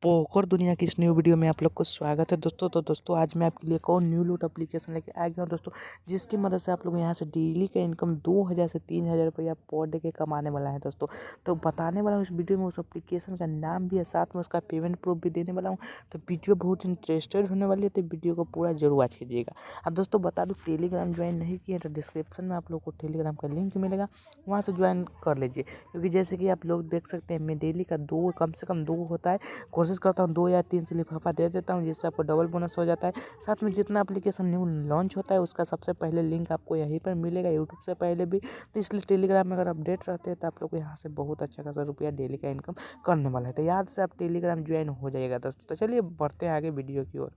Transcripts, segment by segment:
Poker दुनिया की इस न्यू वीडियो में आप लोग को स्वागत है दोस्तों। तो दोस्तों आज मैं आपके लिए एक और न्यू लूट एप्लीकेशन लेके आ गया हूँ दोस्तों, जिसकी मदद से आप लोग यहाँ से डेली का इनकम 2000 से 3000 रुपया पर डे के कमाने वाला है दोस्तों। तो बताने वाला हूँ इस वीडियो में, उस एप्लीकेशन का नाम भी है, साथ में उसका पेमेंट प्रूफ भी देने वाला हूँ। तो वीडियो बहुत इंटरेस्टेड होने वाली है, तो वीडियो को पूरा जरूर वॉच कीजिएगा। अब दोस्तों बता दूँ, टेलीग्राम ज्वाइन नहीं किए तो डिस्क्रिप्शन में आप लोग को टेलीग्राम का लिंक मिलेगा, वहाँ से ज्वाइन कर लीजिए। क्योंकि जैसे कि आप लोग देख सकते हैं, मैं डेली का कम से कम 2 होता है, कोशिश करता हूँ 2 या 3 से लिफाफा दे देता हूँ, जिससे आपको डबल बोनस हो जाता है। साथ में जितना एप्लीकेशन न्यू लॉन्च होता है उसका सबसे पहले लिंक आपको यहीं पर मिलेगा, यूट्यूब से पहले भी। तो इसलिए टेलीग्राम में अगर अपडेट रहते हैं तो आप लोग को यहाँ से बहुत अच्छा खासा रुपया डेली का इनकम करने वाला है। तो याद से आप टेलीग्राम ज्वाइन हो जाइएगा दोस्तों। तो चलिए बढ़ते हैं आगे वीडियो की ओर।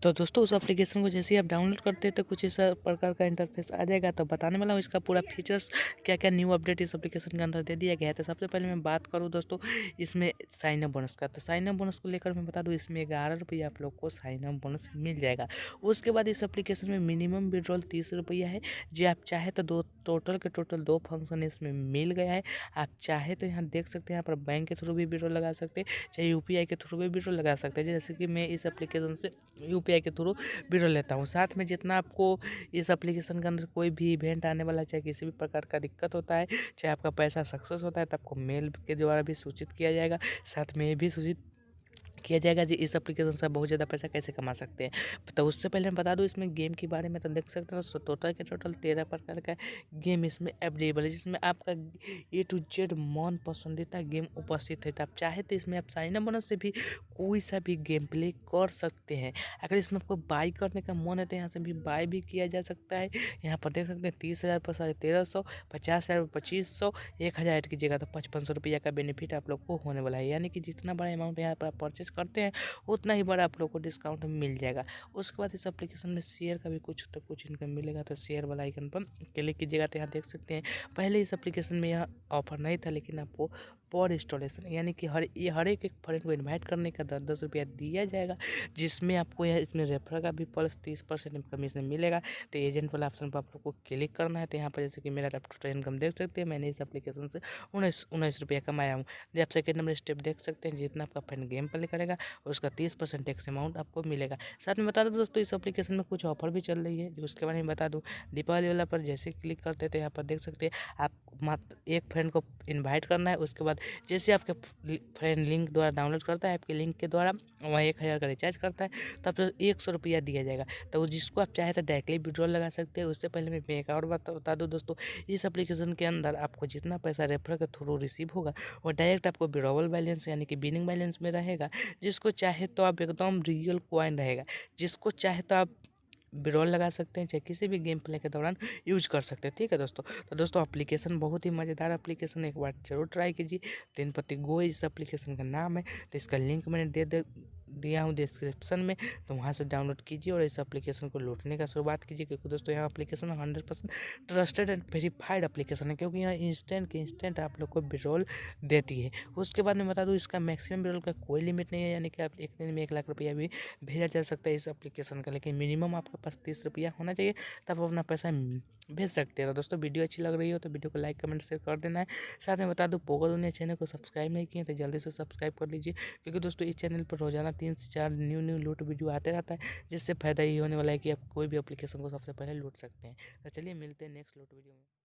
तो दोस्तों उस एप्लीकेशन को जैसे ही आप डाउनलोड करते हैं तो कुछ इस प्रकार का इंटरफेस आ जाएगा। तो बताने वाला हूँ इसका पूरा फीचर्स, क्या क्या न्यू अपडेट इस एप्लीकेशन के अंदर दे दिया गया है। तो सबसे पहले मैं बात करूँ दोस्तों इसमें साइन अप बोनस का। तो साइन अप बोनस को लेकर मैं बता दूँ, इसमें 11 रुपये आप लोग को साइन अप बोनस मिल जाएगा। उसके बाद इस एप्लीकेशन में मिनिमम विड्रॉल 30 रुपया है। जो आप चाहे तो टोटल के टोटल 2 फंक्शन इसमें मिल गया है। आप चाहे तो यहाँ देख सकते हैं, यहाँ पर बैंक के थ्रू भी विड्रॉल लगा सकते हैं, चाहे यूपीआई के थ्रू भी विड्रॉल लगा सकते हैं। जैसे कि मैं इस एप्लीकेशन से यूपीआई के थ्रू विड्रॉल लेता हूँ। साथ में जितना आपको इस एप्लीकेशन के अंदर कोई भी इवेंट आने वाला है, चाहे किसी भी प्रकार का दिक्कत होता है, चाहे आपका पैसा सक्सेस होता है, तो आपको मेल के द्वारा भी सूचित किया जाएगा। साथ में ये भी सूचित किया जाएगा जी इस एप्लीकेशन से बहुत ज़्यादा पैसा कैसे कमा सकते हैं। तो उससे पहले मैं बता दूं इसमें गेम के बारे में। तो देख सकते हैं टोटल के टोटल 13 प्रकार का गेम इसमें अवेलेबल है, जिसमें आपका A to Z मन पसंदीदा गेम उपस्थित है। तो आप चाहे तो इसमें आप साइन अप बोनस से भी कोई सा भी गेम प्ले कर सकते हैं। अगर इसमें आपको बाई करने का मन है तो यहाँ से भी बाई भी किया जा सकता है। यहाँ पर देख सकते हैं 30,000 पर 1350, 50,000 पर 2500, 1000 की जगह तो 5500 रुपया का बेनिफिट आप लोग को होने वाला है। यानी कि जितना बड़ा अमाउंट यहाँ पर आप परचेज करते हैं उतना ही बड़ा आप लोग को डिस्काउंट मिल जाएगा। उसके बाद इस एप्लीकेशन में शेयर का भी कुछ तो कुछ इनकम मिलेगा। तो शेयर वाला आइकन पर क्लिक कीजिएगा। तो यहाँ देख सकते हैं, पहले इस एप्लीकेशन में यह ऑफर नहीं था, लेकिन आपको पर इंस्टॉलेशन यानी कि हर एक फ्रेंड को इन्वाइट करने का 10-10 रुपया दिया जाएगा, जिसमें आपको यह इसमें रेफर का भी प्लस 30% कमीशन मिलेगा। तो एजेंट वाला ऑप्शन पर आप लोग को क्लिक करना है। तो यहाँ पर जैसे कि मेरा टोटल इनकम देख सकते हैं, मैंने इस एप्लीकेशन से 19 रुपया कमाया हूँ। जब आप सेकेंड नंबर स्टेप देख सकते हैं, जितना आपका फ्रेंड गेम प्ले करेगा उसका 30% टैक्स अमाउंट आपको मिलेगा। साथ में बता दूं दोस्तों, इस एप्लीकेशन में कुछ ऑफर भी चल रही है, जो उसके बारे में बता दूं। दीपावली वाला पर जैसे क्लिक करते थे, यहाँ पर देख सकते हैं आप मात्र एक फ्रेंड को इनवाइट करना है। उसके बाद जैसे आपके फ्रेंड लिंक द्वारा डाउनलोड करता है, आपके लिंक के द्वारा वहाँ 1000 का रिचार्ज करता है, तब तो 100 रुपया दिया जाएगा। तो जिसको आप चाहे तो डायरेक्टली विड्रॉल लगा सकते हैं। उससे पहले मैं एक और बात बता दूँ दोस्तों, इस एप्लीकेशन के अंदर आपको जितना पैसा रेफर के थ्रू रिसीव होगा वो डायरेक्ट आपको विड्रॉवल बैलेंस यानी कि विनिंग बैलेंस में रहेगा। जिसको चाहे तो आप एकदम रियल कॉइन रहेगा, जिसको चाहे तो आप विड्रॉल लगा सकते हैं, चाहे किसी भी गेम प्ले के दौरान यूज कर सकते हैं। ठीक है दोस्तों। तो दोस्तों एप्लीकेशन बहुत ही मज़ेदार एप्लीकेशन है, एक बार जरूर ट्राई कीजिए। 10पत्ती गो इस एप्लीकेशन का नाम है। तो इसका लिंक मैंने दिया हूँ डिस्क्रिप्शन में, तो वहाँ से डाउनलोड कीजिए और इस एप्लीकेशन को लूटने का शुरुआत कीजिए। क्योंकि दोस्तों यहाँ application 100% trusted and verified application है, क्योंकि यहाँ इंस्टेंट आप लोग को विड्रॉल देती है। उसके बाद मैं बता दूँ, इसका मैक्सिमम विड्रॉल का कोई लिमिट नहीं है, यानी कि आप एक दिन में 1 लाख रुपया भी भेजा जा सकता है इस एप्लीकेशन का। लेकिन मिनिमम आपके पास 30 रुपया होना चाहिए, तब आप अपना पैसा भेज सकते हैं। तो दोस्तों वीडियो अच्छी लग रही हो तो वीडियो को लाइक कमेंट शेयर कर देना है। साथ में बता दूँ, पोगो दुनिया चैनल को सब्सक्राइब नहीं किए तो जल्दी से सब्सक्राइब कर लीजिए, क्योंकि दोस्तों इस चैनल पर रोजाना 3 से 4 न्यू लूट वीडियो आते रहता है, जिससे फ़ायदा ये होने वाला है कि आप कोई भी एप्लीकेशन को सबसे पहले लूट सकते हैं। तो चलिए मिलते हैं नेक्स्ट लूट वीडियो में।